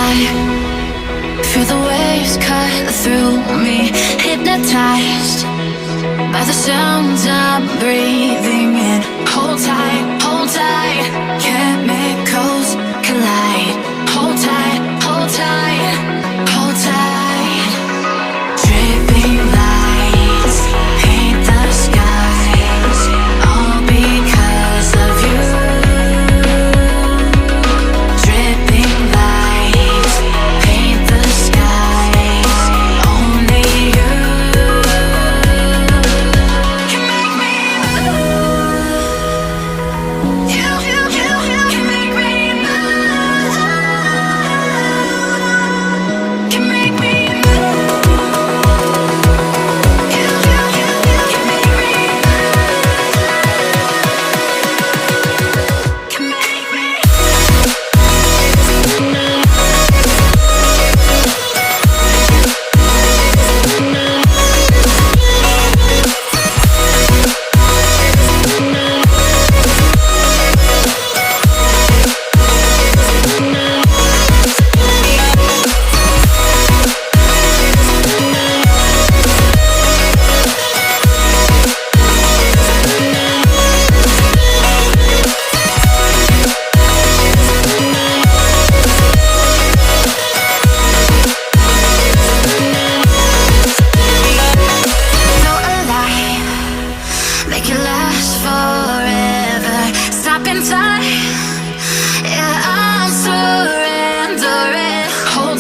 high. Feel the waves cut through me, hypnotized by the sounds I'm breathing in. Hold tight, chemicals collide. Hold tight, hold tight, hold tight. Dripping lights paint the skies, all because of you. Dripping lights paint the skies, only you can make me move. You can make me move. Can make me move. You can make me move. Can make me. Feel alive, make it last forever. Stop in time, yeah, I'm surrendering. Hold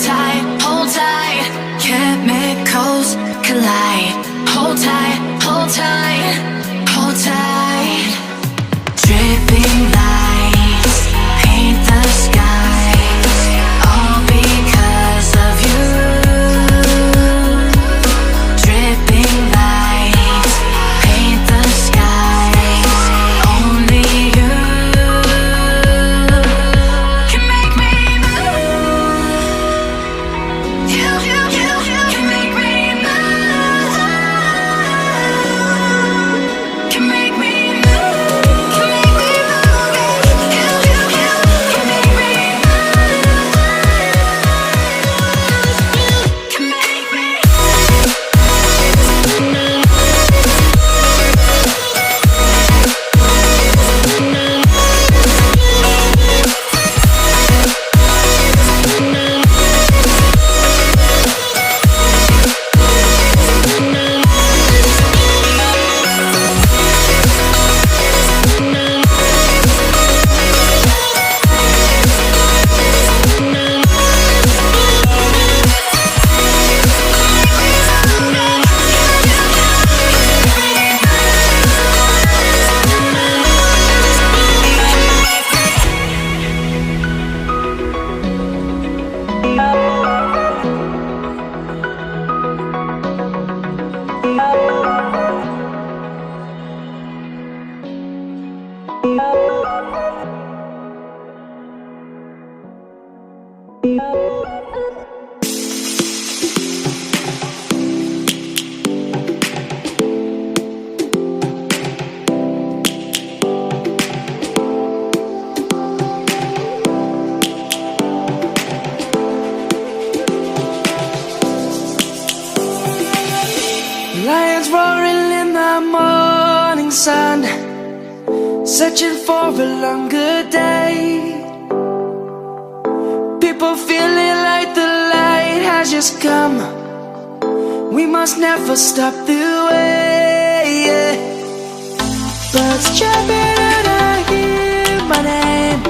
tight, chemicals collide. Hold tight, hold tight, hold tight. Dripping lights paint the skies, all because of you. Dripping lights paint the skies, only you can make me move. You can make me move. Can make me move. Can make me move. You can make me move. Can make me. Lions roaring in the morning sun, searching for a longer day. People feeling like the light has just come. We must never stop the way. Birds jumping and I hear my name,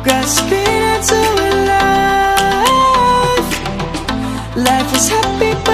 grasping into a life. Life is happy, but